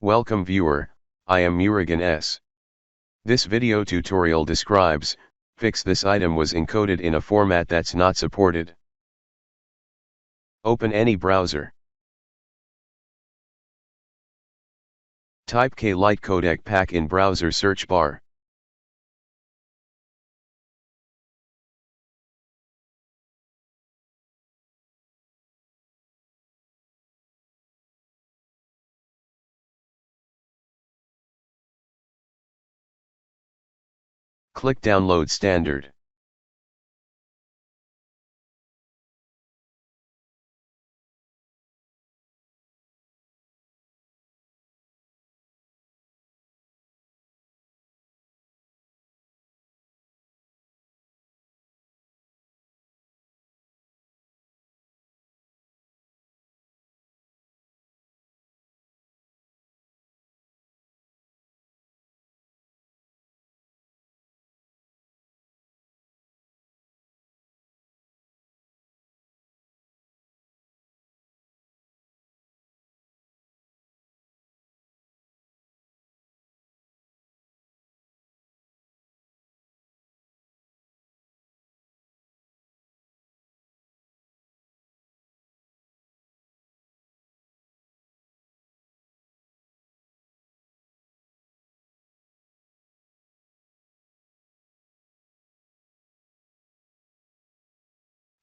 Welcome viewer, I am Murugan S. This video tutorial describes, fix this item was encoded in a format that's not supported. Open any browser. Type Lite codec pack in browser search bar. Click Download Standard.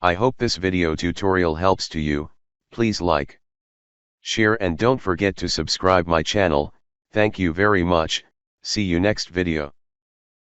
I hope this video tutorial helps to you. Please like, share and don't forget to subscribe my channel. Thank you very much. See you next video.